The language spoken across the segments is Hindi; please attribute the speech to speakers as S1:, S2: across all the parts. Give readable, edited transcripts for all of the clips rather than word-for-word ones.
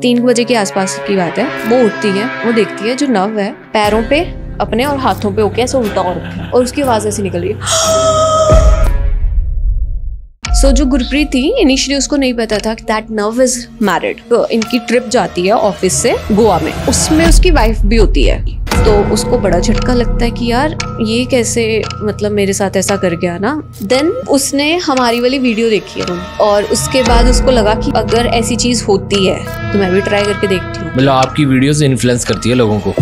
S1: 3 बजे के आसपास की बात है। वो उठती है, वो देखती है जो नव है पैरों पे अपने और हाथों पे होके ऐसे उल्टा हो रखा है और उसकी आवाज ऐसी निकल रही है। जो गुरप्रीत थी, इनिशियली उसको नहीं पता था कि दैट नव इज मैरिड। तो इनकी ट्रिप जाती है ऑफिस से गोवा में, उसमें उसकी वाइफ भी होती है। तो उसको बड़ा झटका लगता है कि यार ये कैसे, मतलब मेरे साथ ऐसा कर गया ना। देन उसने हमारी वाली वीडियो देखी है और उसके बाद उसको लगा कि अगर ऐसी चीज होती है तो मैं भी ट्राई करके देखती हूँ।
S2: मतलब आपकी वीडियो से इन्फ्लुएंस करती है लोगों को।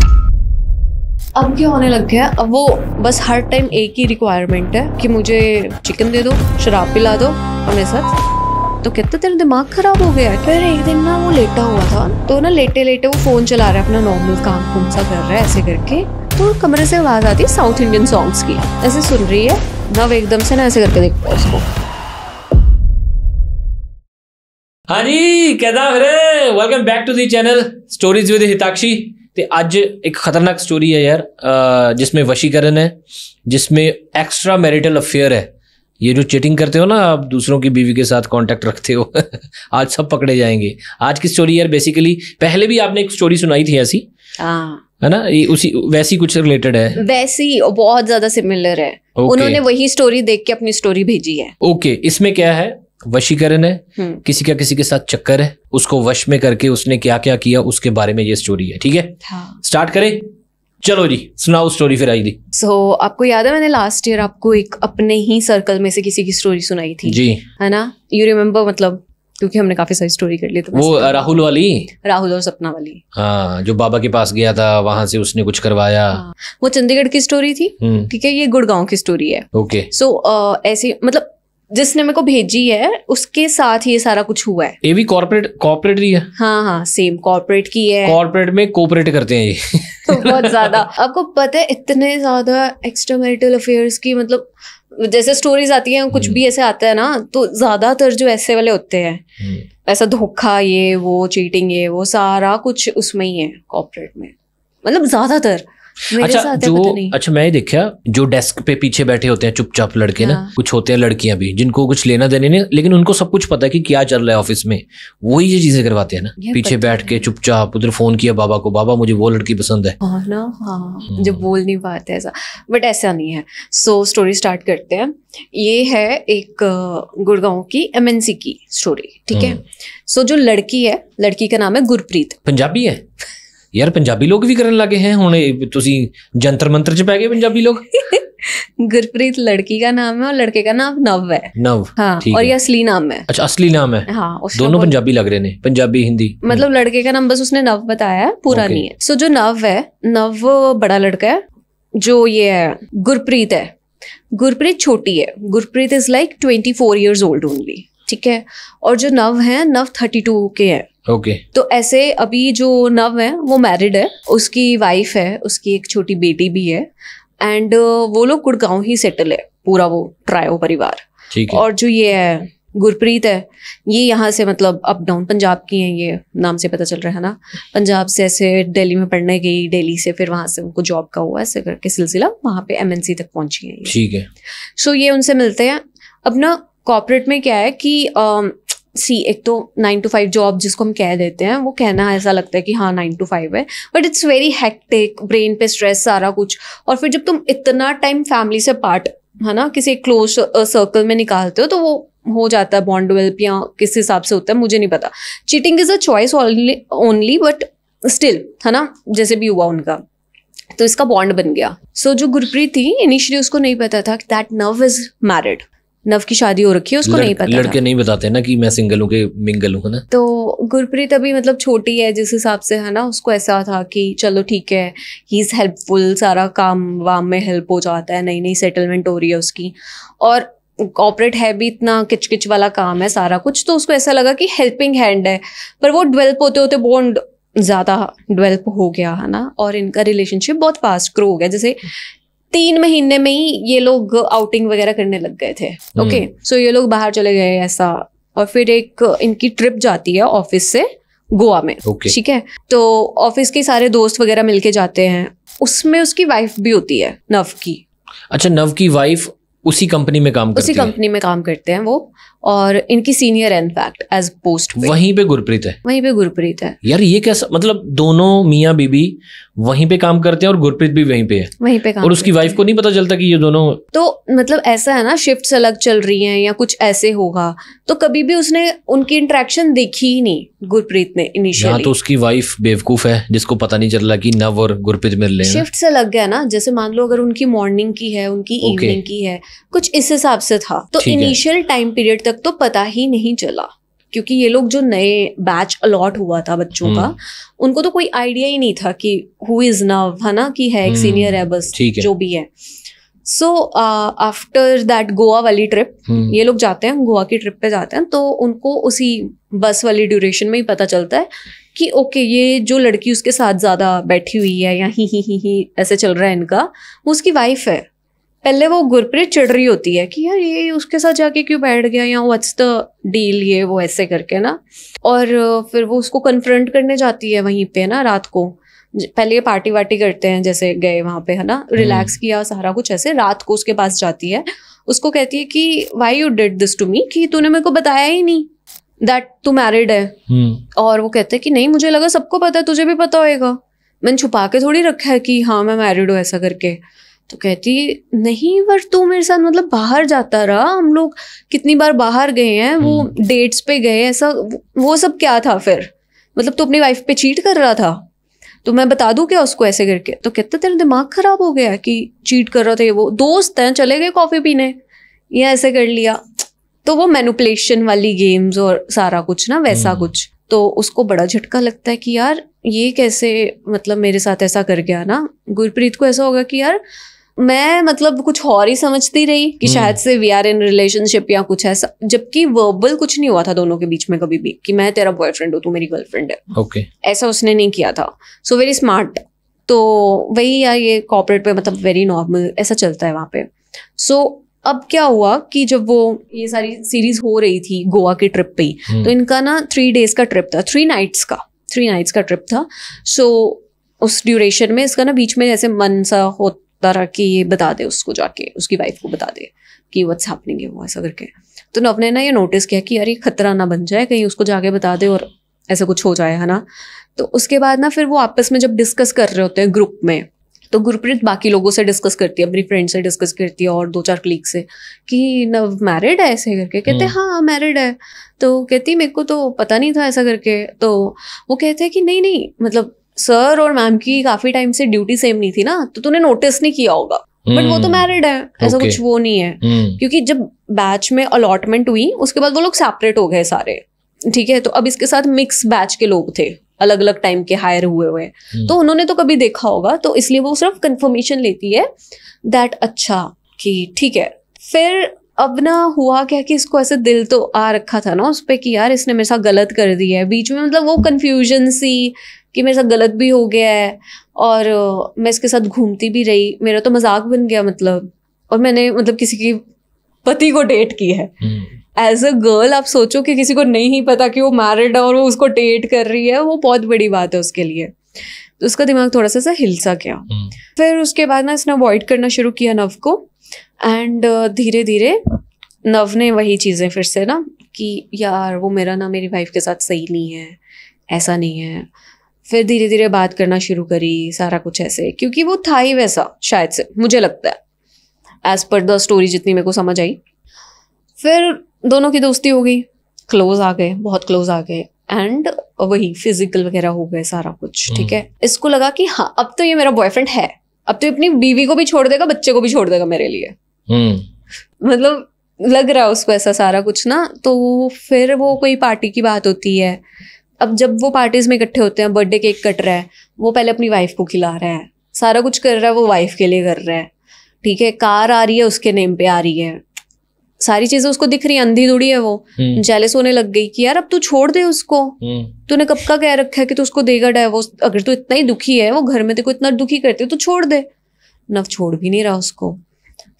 S1: अब क्या होने लग गया, अब वो बस हर टाइम एक ही रिक्वायरमेंट है कि मुझे चिकन दे दो, शराब पिला दो और मेरे साथ। तो कहते तेरा दिमाग खराब हो गया है। फिर एक दिन ना वो लेटा हुआ था, तो ना लेटे लेटे वो फोन चला रहा है, अपना नॉर्मल काम कौन सा कर रहा है ऐसे करके। तो कमरे से आवाज आती है साउथ इंडियन सॉन्ग्स की, ऐसे सुन रही है नव। एकदम से ना ऐसे करके देखता है उसको।
S2: हाँ जी, कहता फिर welcome back to the channel stories with Hitakshi. ते आज एक खतरनाक स्टोरी है यार, जिसमें वशीकरण है, जिसमें एक्स्ट्रा मैरिटल अफेयर है। ये जो चीटिंग करते हो ना आप, दूसरों की बीवी के साथ कांटेक्ट रखते हो आज सब पकड़े जाएंगे। आज की स्टोरी यार बेसिकली, पहले भी आपने एक स्टोरी सुनाई थी ऐसी, है ना? ये उसी वैसी कुछ रिलेटेड है,
S1: वैसी बहुत ज्यादा सिमिलर है। उन्होंने वही स्टोरी देख के अपनी स्टोरी भेजी है।
S2: ओके, इसमें क्या है, वशीकरण है, किसी के साथ चक्कर है, उसको वश में करके उसने क्या क्या किया उसके बारे में ये स्टोरी है। ठीक है, स्टार्ट करें? चलो जी, सुनाओ स्टोरी फिर आई थी।
S1: आपको याद है मैंने लास्ट ईयर आपको एक अपने ही सर्कल में से किसी की स्टोरी सुनाई थी
S2: जी,
S1: है ना? You remember? मतलब क्योंकि हमने काफी सारी स्टोरी कर ली। तो
S2: वो राहुल
S1: और सपना वाली,
S2: हाँ, जो बाबा के पास गया था, वहां से उसने कुछ करवाया।
S1: वो चंडीगढ़ की स्टोरी थी। ठीक है, ये गुड़गांव की स्टोरी है।
S2: ओके,
S1: ऐसी मतलब जिसने मेरे को भेजी है उसके साथ ये सारा कुछ हुआ है।
S2: ये भी कॉर्पोरेट ही है।
S1: हाँ, सेम कॉर्पोरेट की है।
S2: कॉर्पोरेट में कोऑपरेट करते हैं ये
S1: तो बहुत ज्यादा। आपको पता है इतने ज्यादा एक्स्ट्रा मैरिटल अफेयर्स की, मतलब जैसे स्टोरीज आती हैं, कुछ भी ऐसे आता है ना, तो ज्यादातर जो ऐसे वाले होते हैं, ऐसा धोखा, ये वो चीटिंग, ये वो सारा कुछ उसमें ही है कॉर्पोरेट में, मतलब ज्यादातर।
S2: अच्छा मैंने देखा, जो डेस्क पे पीछे बैठे होते हैं चुपचाप लड़के ना, कुछ होते हैं लड़कियां भी जिनको कुछ लेना देने नहीं, लेकिन उनको सब कुछ पता है कि क्या चल रहा है ऑफिस में, वही ये चीजें करवाते हैं ना, पीछे बैठ के चुपचाप। उधर फोन किया बाबा को, बाबा मुझे वो लड़की पसंद है
S1: ना। हाँ, जब बोल नहीं पाते ऐसा, बट ऐसा नहीं है। स्टोरी स्टार्ट करते हैं। ये है एक गुड़गांव की MNC की स्टोरी। ठीक है, जो लड़की है, लड़की का नाम है गुरप्रीत।
S2: पंजाबी है यार, पंजाबी लोग भी करने लगे हैं हुणे, तुसी जंतर मंत्र च पै गए पंजाबी लोग।
S1: गुरप्रीत लड़की का नाम है और लड़के का नाम नव है।
S2: नव,
S1: हाँ, और ये असली नाम है।
S2: अच्छा, असली नाम है।
S1: हाँ,
S2: दोनों पंजाबी लग रहे हैं, पंजाबी हिंदी।
S1: मतलब लड़के का नाम बस उसने नव बताया है, पूरा नहीं है। जो नव है, नव बड़ा लड़का है। जो ये है गुरप्रीत है, गुरप्रीत छोटी है। Gurpreet is like 24 years old only. ठीक है, और जो नव है, नव 32 के है।
S2: ओके,
S1: तो ऐसे अभी जो नव है वो मैरिड है, उसकी वाइफ है, उसकी एक छोटी बेटी भी है, एंड वो लोग गुड़गांव ही सेटल है, पूरा वो ट्रायो परिवार।
S2: ठीक है।
S1: और जो ये है गुरप्रीत है, ये यहाँ से मतलब अप डाउन पंजाब की है, ये नाम से पता चल रहा है ना। पंजाब से ऐसे दिल्ली में पढ़ने गई, दिल्ली से फिर वहां से उनको जॉब का हुआ, ऐसे करके सिलसिला वहां पे MNC तक पहुंची है।
S2: ठीक है,
S1: ये उनसे मिलते हैं। अब ना कॉर्पोरेट में क्या है कि एक तो 9 to 5 जॉब जिसको हम कह देते हैं, वो कहना ऐसा लगता है कि हाँ 9 to 5 है, but it's very hectic, brain पे स्ट्रेस, सारा कुछ। और फिर जब तुम इतना टाइम फैमिली से पार्ट, है ना, किसी क्लोज सर्कल में निकालते हो, तो वो हो जाता है बॉन्ड डेवलप, या किस हिसाब से होता है मुझे नहीं पता। Cheating is a choice only, but still, है ना, जैसे भी हुआ उनका, तो इसका बॉन्ड बन गया। जो गुरप्रीत थी, इनिशियली उसको नहीं पता था कि दैट नव इज मैरिड। नव की शादी हो रखी है, उसको नहीं पता।
S2: लड़के नहीं बताते ना कि मैं सिंगल हूँ कि मिंगल हूँ, है ना।
S1: तो गुरप्रीत अभी मतलब छोटी है जिस हिसाब से, है ना, उसको ऐसा था कि चलो ठीक है, ही इज हेल्पफुल, सारा काम वाम में हेल्प हो जाता है, नई नई सेटलमेंट हो रही है उसकी, और कॉर्पोरेट है भी इतना किचकिच वाला काम है सारा कुछ, तो उसको ऐसा लगा कि हेल्पिंग हैंड है। पर वो डेवलप होते होते बॉन्ड ज्यादा डेवलप हो गया, है ना, और इनका रिलेशनशिप बहुत फास्ट ग्रो हो गया। जैसे 3 महीने में ही ये लोग आउटिंग वगैरह करने लग गए थे। ओके, ये लोग बाहर चले गए ऐसा, और फिर एक इनकी ट्रिप जाती है ऑफिस से गोवा में। ठीक है, तो ऑफिस के सारे दोस्त वगैरह मिलके जाते हैं, उसमें उसकी वाइफ भी होती है, नव की।
S2: अच्छा, नव की वाइफ उसी कंपनी में काम करते हैं?
S1: उसी कंपनी में काम करते हैं वो, और इनकी सीनियर है इनफैक्ट एज पोस्ट पे।
S2: वहीं पे गुरप्रीत है?
S1: वहीं पे गुरप्रीत है।
S2: यार ये कैसा, मतलब दोनों मियाँ बीबी वहीं पे काम करते हैं और गुरप्रीत भी वहीं पे है?
S1: वहीं पे काम
S2: और उसकी वाइफ को नहीं पता चलता कि ये दोनों?
S1: तो मतलब ऐसा है ना, शिफ्ट्स अलग चल रही हैं या कुछ ऐसे होगा, तो कभी भी उसने उनकी इंटरेक्शन देखी ही नहीं गुरप्रीत ने इनिशियली।
S2: या तो उसकी वाइफ बेवकूफ है जिसको पता नहीं चल रहा कि नव और गुरप्रीत मिल रहे हैं।
S1: शिफ्ट से लग गया ना, जैसे मान लो अगर उनकी मॉर्निंग की है, उनकी इवनिंग की है, कुछ इस हिसाब से था। तो इनिशियल टाइम पीरियड तक तो पता ही नहीं चला, क्योंकि ये लोग जो नए बैच अलॉट हुआ था बच्चों का, उनको तो कोई आइडिया ही नहीं था कि हु इज नव, है ना, कि है एक सीनियर है बस, जो भी है। सो आफ्टर दैट गोवा वाली ट्रिप, ये लोग जाते हैं गोवा की ट्रिप पे जाते हैं, तो उनको उसी बस वाली ड्यूरेशन में ही पता चलता है कि ओके ये जो लड़की उसके साथ ज्यादा बैठी हुई है या ही ऐसे चल रहा है इनका, वो उसकी वाइफ है। पहले वो गुरप्रीत चिढ़ रही होती है कि यार ये उसके साथ जाके क्यों बैठ गया, या व्हाट्स द डील, ये वो ऐसे करके ना। और फिर वो उसको कन्फ्रंट करने जाती है वहीं पे ना रात को। पहले ये पार्टी वार्टी करते हैं, जैसे गए वहां पे, है ना, रिलैक्स किया सारा कुछ ऐसे। रात को उसके पास जाती है, उसको कहती है कि why you did this to me, कि तूने मेरे को बताया ही नहीं दैट तू मैरिड है। और वो कहते हैं कि नहीं, मुझे लगा सबको पता है, तुझे भी पता होएगा, मैंने छुपा के थोड़ी रखा है कि हाँ मैं मैरिड हूँ ऐसा करके। तो कहती नहीं, पर तू मेरे साथ मतलब बाहर जाता रहा, हम लोग कितनी बार बाहर गए हैं, वो डेट्स पे गए, ऐसा वो सब क्या था फिर, मतलब तू अपनी वाइफ पे चीट कर रहा था, तो मैं बता दूं क्या उसको ऐसे करके। तो कहते तेरा दिमाग खराब हो गया कि चीट कर रहा था, वो दोस्त हैं, चले गए कॉफी पीने, या ऐसे कर लिया। तो वो मैनिपुलेशन वाली गेम्स और सारा कुछ ना वैसा कुछ। तो उसको बड़ा झटका लगता है कि यार ये कैसे, मतलब मेरे साथ ऐसा कर गया ना। गुरप्रीत को ऐसा होगा कि यार मैं मतलब कुछ और ही समझती रही कि शायद से वी आर इन रिलेशनशिप या कुछ ऐसा, जबकि वर्बल कुछ नहीं हुआ था दोनों के बीच में कभी भी कि मैं तेरा बॉयफ्रेंड हूँ, तू मेरी गर्लफ्रेंड है।
S2: ओके,
S1: ऐसा उसने नहीं किया था। So very smart. तो वही यार, ये कॉर्पोरेट पे मतलब वेरी नॉर्मल ऐसा चलता है वहाँ पे। सो अब क्या हुआ कि जब वो ये सारी सीरीज हो रही थी गोवा की ट्रिप पे ही, तो इनका ना 3 days का ट्रिप था, 3 nights का ट्रिप था। सो उस ड्यूरेशन में इसका ना बीच में जैसे मन सा होता रहा कि ये बता दे उसको, जाके उसकी वाइफ को बता दे कि व्हाट्स हैपनिंग है वो ऐसा करके। तो नव ने ना ये नोटिस किया कि यार ये खतरा ना बन जाए, कहीं उसको जाके बता दे और ऐसा कुछ हो जाए, है ना। तो उसके बाद ना फिर वो आपस में जब डिस्कस कर रहे होते हैं ग्रुप में, तो गुरप्रीत बाकी लोगों से डिस्कस करती है, अपनी फ्रेंड से डिस्कस करती है और 2-4 कलीग से कि नव मैरिड है ऐसे करके। कहते हाँ मैरिड है। तो कहती मेरे को तो पता नहीं था ऐसा करके। तो वो कहते हैं कि नहीं मतलब सर और मैम की काफी टाइम से ड्यूटी सेम नहीं थी ना, तो तूने नोटिस नहीं किया होगा, बट वो तो मैरिड है, ऐसा कुछ वो नहीं है। क्योंकि जब बैच में अलॉटमेंट हुई उसके बाद वो लोग सेपरेट हो गए सारे, ठीक है। तो अब इसके साथ मिक्स बैच के लोग थे, अलग अलग टाइम के हायर हुए, तो उन्होंने तो कभी देखा होगा, तो इसलिए वो सिर्फ कंफर्मेशन लेती है दैट अच्छा कि ठीक है। फिर अब ना हुआ क्या कि इसको ऐसे दिल तो आ रखा था ना उस पे कि यार इसने मेरे साथ गलत कर दिया है। बीच में मतलब वो कंफ्यूजन सी कि मेरे साथ गलत भी हो गया है और मैं इसके साथ घूमती भी रही, मेरा तो मजाक बन गया मतलब, और मैंने मतलब किसी की पति को डेट की है। एज अ गर्ल आप सोचो कि किसी को नहीं पता कि वो मैरिड है और वो उसको डेट कर रही है, वो बहुत बड़ी बात है उसके लिए। तो उसका दिमाग थोड़ा सा हिल सा गया। फिर उसके बाद ना इसने अवॉइड करना शुरू किया नव को, एंड धीरे धीरे नव ने वही चीज़ें फिर से ना कि यार वो मेरा ना मेरी वाइफ के साथ सही नहीं है, ऐसा नहीं है। फिर धीरे धीरे बात करना शुरू करी, सारा कुछ ऐसे, क्योंकि वो था ही वैसा शायद से, मुझे लगता है एज पर द स्टोरी जितनी मेरे को समझ आई। फिर दोनों की दोस्ती हो गई, क्लोज आ गए, बहुत क्लोज आ गए, एंड वही फिजिकल वगैरह हो गए सारा कुछ, ठीक है। इसको लगा कि हाँ अब तो ये मेरा बॉयफ्रेंड है, अब तो अपनी बीवी को भी छोड़ देगा, बच्चे को भी छोड़ देगा मेरे लिए। मतलब लग रहा है उसको ऐसा सारा कुछ ना। तो फिर वो कोई पार्टी की बात होती है, अब जब वो पार्टीज में इकट्ठे होते हैं, बर्थडे केक कट रहा है, वो पहले अपनी वाइफ को खिला रहा है, सारा कुछ कर रहा है वो वाइफ के लिए कर रहा है, ठीक है। कार आ रही है उसके नेम पे आ रही है, सारी चीजें उसको दिख रही है, अंधी दुड़ी है वो। जेलस होने लग गई कि यार अब तू छोड़ दे उसको, तूने कब का कह रखा है कि तू उसको देगा डाइवोर्स, अगर तू इतना ही दुखी है, वो घर में तेको इतना दुखी करती है तो छोड़ दे। नव छोड़ भी नहीं रहा उसको।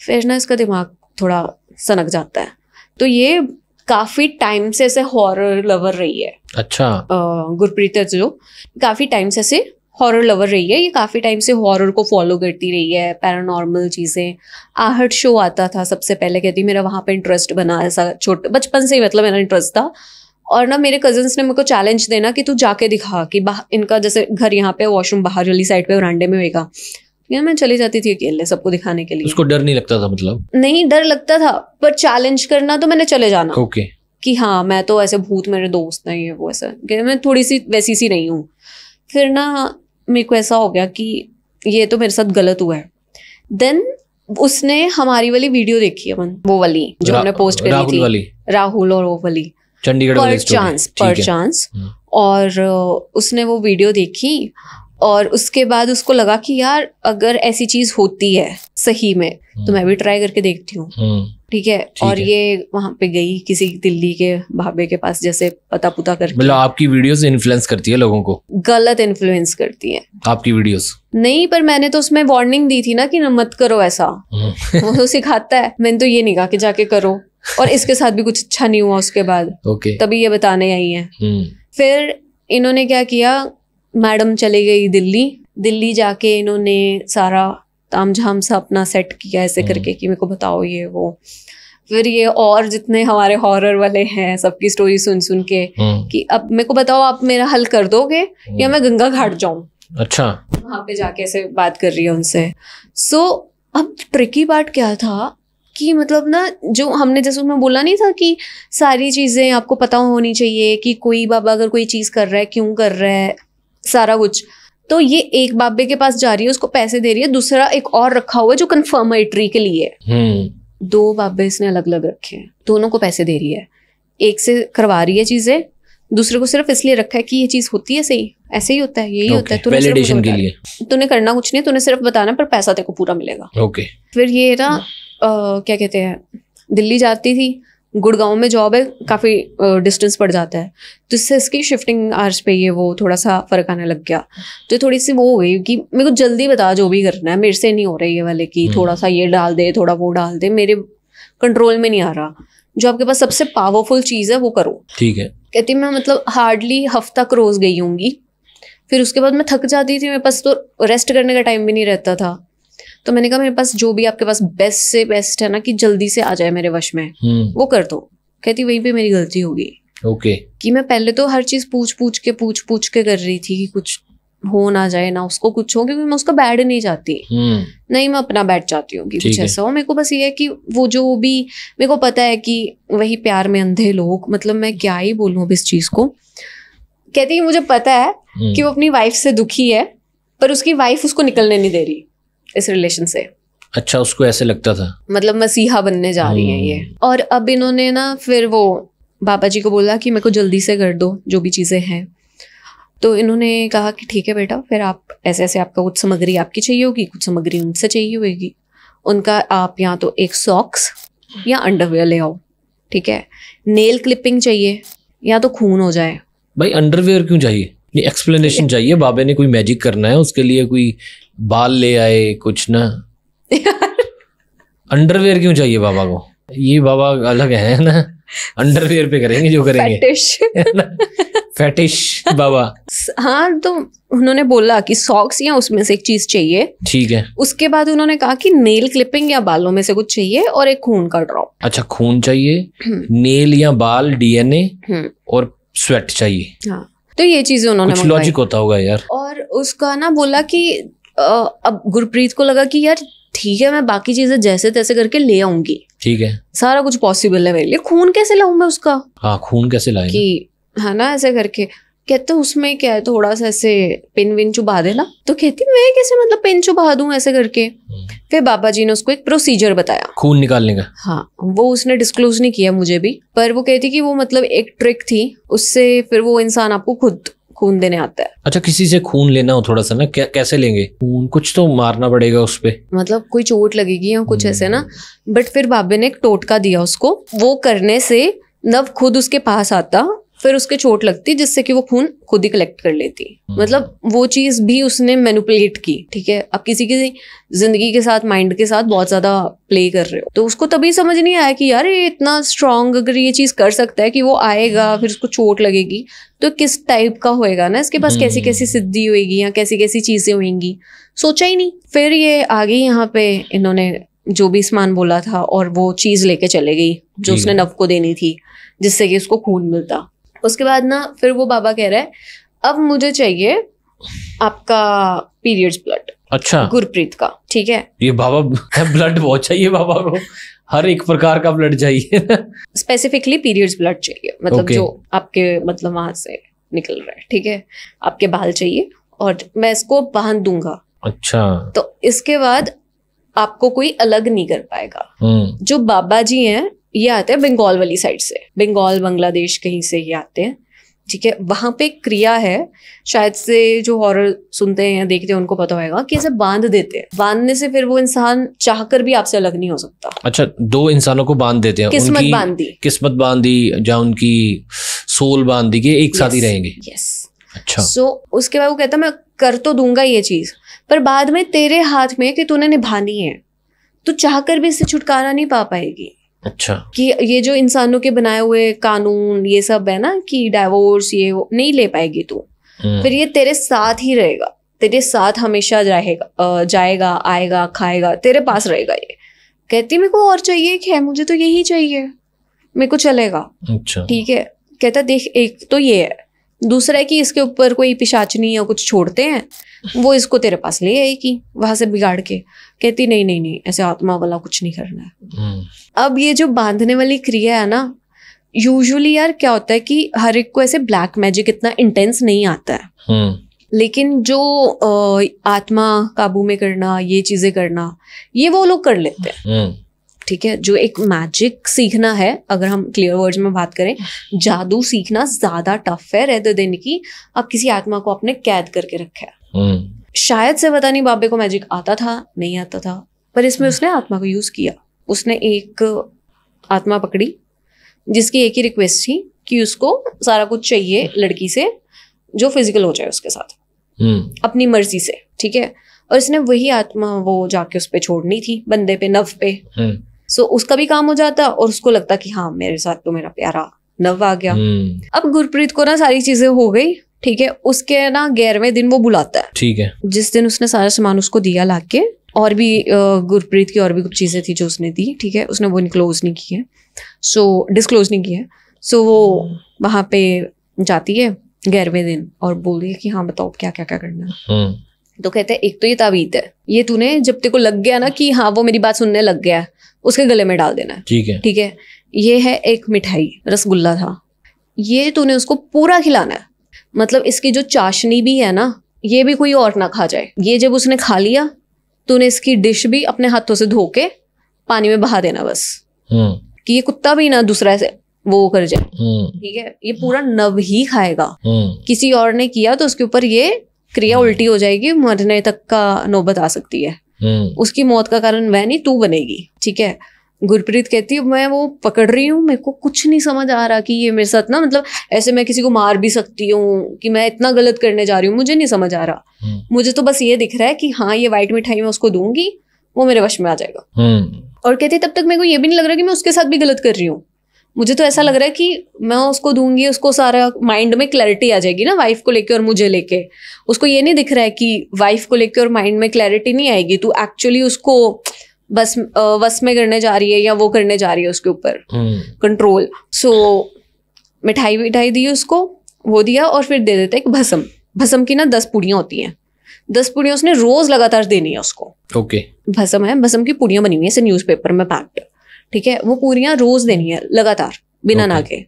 S1: फिर ना इसका दिमाग थोड़ा सनक जाता है। तो ये काफी टाइम से ऐसे हॉरर लवर रही है।
S2: अच्छा।
S1: गुरप्रीत जो काफी टाइम से ऐसे हॉरर लवर रही है, ये काफ़ी टाइम से हॉरर को फॉलो करती रही है, पैरानॉर्मल चीज़ें। आहट शो आता था सबसे पहले, कहती मेरा वहाँ पे इंटरेस्ट बना, ऐसा छोटे बचपन से ही मतलब मेरा इंटरेस्ट था। और ना मेरे कजन्स ने मेरे को चैलेंज देना कि तू जाके दिखा कि इनका जैसे घर यहाँ पे वॉशरूम बाहर वाली साइड पे वरांडे में होएगा, या मैं चली जाती थी अकेले सबको दिखाने के लिए।
S2: उसको डर नहीं लगता था? मतलब
S1: नहीं डर लगता था, पर चैलेंज करना तो मैंने चले जाना।
S2: ओके।
S1: कि हाँ मैं तो ऐसे भूत मेरे दोस्त नहीं है वो, ऐसा मैं थोड़ी सी वैसी सी नहीं हूँ। फिर ना मेरे को ऐसा हो गया कि ये तो मेरे साथ गलत हुआ है। देन उसने हमारी वाली वीडियो देखी है, वो वाली जो हमने पोस्ट करी थी, राहुल और वो वाली
S2: चंडीगढ़ वाली
S1: पर चांस। और उसने वो वीडियो देखी और उसके बाद उसको लगा कि यार अगर ऐसी चीज होती है सही में तो मैं भी ट्राई करके देखती हूँ। ठीक है। और ये वहां पे गई किसी दिल्ली के भाभे के पास, जैसे पता पुता करके।
S2: मतलब आपकी वीडियोस इन्फ्लुएंस करती है लोगों को? गलत
S1: इन्फ्लुएंस करती है
S2: आपकी वीडियोस?
S1: नहीं, पर मैंने तो उसमें वार्निंग दी थी ना कि मत करो ऐसा। वो तो सिखाता है, मैंने तो ये नहीं कहा कि जाके करो। और इसके साथ भी कुछ अच्छा नहीं हुआ उसके बाद। तभी ये बताने आई है। फिर इन्होंने क्या किया, मैडम चली गई दिल्ली जाके इन्होंने सारा तामझाम सा अपना सेट किया ऐसे करके कि मेरे को बताओ ये वो। फिर ये और जितने हमारे हॉरर वाले हैं सबकी स्टोरी सुन के कि अब मेरे को बताओ आप मेरा हल कर दोगे या मैं गंगा घाट जाऊं।
S2: अच्छा।
S1: वहां पे जाके ऐसे बात कर रही है उनसे। सो अब ट्रिकी पार्ट क्या था कि मतलब ना जो हमने जैसे उसमें बोला नहीं था कि सारी चीजें आपको पता होनी चाहिए कि कोई बाबा अगर कोई चीज कर रहा है क्यों कर रहा है सारा कुछ। तो ये एक बाबे के पास जा रही है, उसको पैसे दे रही है, दूसरा एक और रखा हुआ है जो कंफर्मेटरी के लिए। 2 बाबे इसने अलग अलग रखे हैं, दोनों को पैसे दे रही है। एक से करवा रही है चीजें, दूसरे को सिर्फ इसलिए रखा है कि ये चीज होती है सही, ऐसे ही होता है, यही होता है,
S2: वैलिडेशन के लिए।
S1: तूने करना कुछ नहीं, तूने सिर्फ बताना पर पैसा तेरे को पूरा मिलेगा।
S2: ओके।
S1: फिर ये ना क्या कहते हैं, दिल्ली जाती थी, गुड़गांव में जॉब है, काफ़ी डिस्टेंस पड़ जाता है, तो इससे इसकी शिफ्टिंग आवर्स पे ये वो थोड़ा सा फ़र्क आने लग गया। तो थोड़ी सी वो हो गई कि मेरे को जल्दी बता जो भी करना है, मेरे से नहीं हो रही ये वाले कि थोड़ा सा ये डाल दे थोड़ा वो डाल दे, मेरे कंट्रोल में नहीं आ रहा। जो आपके पास सबसे पावरफुल चीज़ है वो करो।
S2: ठीक है।
S1: कहती मैं मतलब हार्डली हफ्ता क्रॉस गई होंगी, फिर उसके बाद मैं थक जाती थी, मेरे पास तो रेस्ट करने का टाइम भी नहीं रहता था। तो मैंने कहा मेरे पास जो भी आपके पास बेस्ट से बेस्ट है ना कि जल्दी से आ जाए मेरे वश में, वो कर दो। कहती वहीं पे मेरी गलती होगी।
S2: ओके।
S1: कि मैं पहले तो हर चीज पूछ पूछ के कर रही थी कि कुछ हो ना जाए ना उसको कुछ हो, क्योंकि मैं उसका बैड नहीं चाहती। नहीं, मैं अपना बैड चाहती हूँ कि कुछ ऐसा हो। मेरे को बस ये है कि वो जो भी मेरे को पता है कि वही प्यार में अंधे लोग, मतलब मैं क्या ही बोलूँ अब इस चीज को। कहती है मुझे पता है कि वो अपनी वाइफ से दुखी है, पर उसकी वाइफ उसको निकलने नहीं दे रही इस रिलेशन से।
S2: अच्छा, उसको ऐसे लगता था
S1: मतलब मसीहा बनने जा रही है ये। और अब इन्होंने ना फिर वो बाबा जी को बोला कि मेरे को जल्दी से कर दो जो भी चीज़ें हैं। तो इन्होंने कहा कि ठीक है बेटा, फिर आप ऐसे ऐसे आपका कुछ सामग्री आपकी चाहिए होगी, कुछ सामग्री उनसे चाहिए होगी। उनका आप या तो एक सॉक्स या अंडरवेयर ले आओ, ठीक है। नेल क्लिपिंग चाहिए या तो खून हो जाए।
S2: भाई अंडरवेयर क्यों चाहिए? ये एक्सप्लेनेशन चाहिए। बाबे ने कोई मैजिक करना है, उसके लिए कोई बाल ले आए कुछ ना। अंडरवेयर क्यों चाहिए बाबा को? ये बाबा अलग है ना, अंडरवेयर पे करेंगे जो करेंगे। फैटिश बाबा।
S1: हाँ, तो उन्होंने बोला कि सॉक्स या उसमें से एक चीज चाहिए।
S2: ठीक है।
S1: उसके बाद उन्होंने कहा कि नेल क्लिपिंग या बालों में से कुछ चाहिए और एक खून का ड्रॉप।
S2: अच्छा, खून चाहिए, नेल या बाल, डीएनए और स्वेट चाहिए।
S1: हाँ, तो ये चीजें उन्होंने
S2: कुछ लॉजिक होता होगा यार।
S1: और उसका ना बोला कि अब गुरप्रीत को लगा कि यार ठीक है, मैं बाकी चीजें जैसे तैसे करके ले आऊंगी,
S2: ठीक है,
S1: सारा कुछ पॉसिबल है मेरे लिए। खून कैसे लाऊं मैं उसका?
S2: हाँ, खून कैसे लाए
S1: कि है ना ऐसे करके। कहते उसमें क्या है, थोड़ा सा ऐसे पिन विन चुबा देना। तो कहती मैं कैसे मतलब पिन चुबा दूं ऐसे करके। फिर बाबा जी ने उसको एक प्रोसीजर बताया खून
S2: निकालने का।
S1: हाँ, वो उसने डिस्क्लोज नहीं किया मुझे भी, पर वो कहती कि वो मतलब एक ट्रिक थी, उससे फिर वो इंसान आपको खुद खून देने आता है।
S2: अच्छा, किसी से खून लेना हो थोड़ा सा ना, कैसे लेंगे खून? कुछ तो मारना पड़ेगा उस पे,
S1: मतलब कोई चोट लगेगी या कुछ ऐसे ना। बट फिर बाबे ने एक टोटका दिया उसको, वो करने से नव खुद उसके पास आता फिर उसके चोट लगती जिससे कि वो खून खुद ही कलेक्ट कर लेती। मतलब वो चीज भी उसने मैनिपुलेट की, ठीक है। अब किसी की जिंदगी के साथ, माइंड के साथ बहुत ज्यादा प्ले कर रहे हो, तो उसको तभी समझ नहीं आया कि यार ये इतना स्ट्रांग अगर ये चीज कर सकता है कि वो आएगा फिर उसको चोट लगेगी तो किस टाइप का होएगा ना, इसके पास कैसी कैसी सिद्धि होएगी या कैसी कैसी चीजें होंगी, सोचा ही नहीं। फिर ये आगे यहाँ पे इन्होंने जो भी सामान बोला था और वो चीज लेके चले गई जो उसने नव को देनी थी जिससे कि उसको खून मिलता। उसके बाद ना फिर वो बाबा कह रहा है अब मुझे चाहिए आपका पीरियड्स ब्लड।
S2: अच्छा,
S1: गुरप्रीत का, ठीक है।
S2: ये बाबा ब्लड बहुत चाहिए बाबा को, हर एक प्रकार का ब्लड चाहिए।
S1: स्पेसिफिकली पीरियड्स ब्लड चाहिए, मतलब जो आपके मतलब वहां से निकल रहा है, ठीक है। आपके बाल चाहिए और मैं इसको बांध दूंगा।
S2: अच्छा,
S1: तो इसके बाद आपको कोई अलग नहीं कर पाएगा। जो बाबा जी हैं ये आते हैं बंगाल वाली साइड से, बंगाल बांग्लादेश कहीं से ही आते हैं, ठीक है। वहां पे क्रिया है, शायद से जो हॉरर सुनते हैं या देखते हैं उनको पता होगा कि ऐसे बांध देते हैं। बांधने से फिर वो इंसान चाहकर भी आपसे अलग नहीं हो सकता।
S2: अच्छा, दो इंसानों को बांध देते हैं,
S1: किस्मत बांधी,
S2: किस्मत बांधी या उनकी सोल बांधी के एक साथ ही रहेंगे।
S1: यस।
S2: अच्छा,
S1: सो उसके बाद वो कहता मैं कर तो दूंगा ये चीज, पर बाद में तेरे हाथ में कि तूने निभानी है, तू चाहकर भी इससे छुटकारा नहीं पा पाएगी।
S2: अच्छा,
S1: कि ये जो इंसानों के बनाए हुए कानून ये सब है ना कि डाइवोर्स ये वो नहीं ले पाएगी तू, फिर ये तेरे साथ ही रहेगा, तेरे साथ हमेशा जाएगा आएगा खाएगा, तेरे पास रहेगा। ये कहती मेरे को और चाहिए क्या, मुझे तो यही चाहिए, मेरे को चलेगा।
S2: अच्छा,
S1: ठीक है। कहता देख एक तो ये है, दूसरा है कि इसके ऊपर कोई पिशाचनी या कुछ छोड़ते हैं वो इसको तेरे पास ले आएगी वहां से बिगाड़ के। कहती नहीं नहीं नहीं, ऐसे आत्मा वाला कुछ नहीं करना है। अब ये जो बांधने वाली क्रिया है ना, यूजुअली यार क्या होता है कि हर एक को ऐसे ब्लैक मैजिक इतना इंटेंस नहीं आता है, लेकिन जो आत्मा काबू में करना, ये चीजें करना, ये वो लोग कर लेते हैं। ठीक है। जो एक मैजिक सीखना है, अगर हम क्लियर वर्ड्स में बात करें, जादू सीखना ज्यादा टफ है रेदर देन कि आप किसी आत्मा को अपने कैद करके रखा है। शायद से पता नहीं बाबे को मैजिक आता था नहीं आता था, पर इसमें उसने आत्मा को यूज किया। उसने एक आत्मा पकड़ी जिसकी एक ही रिक्वेस्ट थी कि उसको सारा कुछ चाहिए लड़की से जो फिजिकल हो जाए उसके साथ अपनी मर्जी से, ठीक है। और इसने वही आत्मा वो जाके उस पे छोड़नी थी, बंदे पे, नव पे। सो उसका भी काम हो जाता और उसको लगता कि हाँ मेरे साथ तो मेरा प्यारा नव आ गया। अब गुरप्रीत को ना सारी चीजें हो गई, ठीक है। उसके ना 11वें दिन वो बुलाता है, ठीक है। जिस दिन उसने सारा सामान उसको दिया लाके, और भी गुरप्रीत की और भी कुछ चीजें थी जो उसने दी, ठीक है। उसने वो डिस्क्लोज नहीं की है। सो वो वहां पे जाती है 11वें दिन और बोलती है कि हाँ बताओ क्या क्या क्या करना है। तो कहते हैं एक तो ये ताबीत है, ये तूने जब तेरे को लग गया ना कि हाँ वो मेरी बात सुनने लग गया, उसके गले में डाल देना है, ठीक है। ये है एक मिठाई, रसगुल्ला था, ये तूने उसको पूरा खिलाना है। मतलब इसकी जो चाशनी भी है ना, ये भी कोई और ना खा जाए। ये जब उसने खा लिया, तूने इसकी डिश भी अपने हाथों से धो के पानी में बहा देना बस, कि ये कुत्ता भी ना दूसरा से वो कर जाए, ठीक है। ये पूरा नव ही खाएगा, किसी और ने किया तो उसके ऊपर ये क्रिया उल्टी हो जाएगी, मरने तक का नौबत आ सकती है। उसकी मौत का कारण वह नहीं, तू बनेगी, ठीक है। गुरप्रीत कहती है मैं वो पकड़ रही हूँ, मेरे को कुछ नहीं समझ आ रहा कि ये मेरे साथ ना, मतलब ऐसे मैं किसी को मार भी सकती हूँ कि मैं इतना गलत करने जा रही हूँ, मुझे नहीं समझ आ रहा। मुझे तो बस ये दिख रहा है कि हाँ ये वाइट मिठाई मैं उसको दूंगी, वो मेरे वश में आ जाएगा। और कहती तब तक मेरे को ये भी नहीं लग रहा कि मैं उसके साथ भी गलत कर रही हूँ। मुझे तो ऐसा लग रहा है कि मैं उसको दूंगी, उसको सारा माइंड में क्लैरिटी आ जाएगी ना वाइफ को लेके और मुझे लेके। उसको ये नहीं दिख रहा है कि वाइफ को लेके और माइंड में क्लैरिटी नहीं आएगी, तू एक्चुअली उसको बस वस में करने जा रही है या वो करने जा रही है उसके ऊपर कंट्रोल। सो मिठाई दी उसको, वो दिया और फिर दे देते एक भस्म की ना 10 पुड़ियां होती हैं, 10 पुड़ियां उसने रोज लगातार देनी है उसको। ओके। भस्म की पुड़ियां बनी हुई है न्यूज़पेपर में पैक्ड, ठीक है। वो पूरियां रोज देनी है लगातार बिना नागे,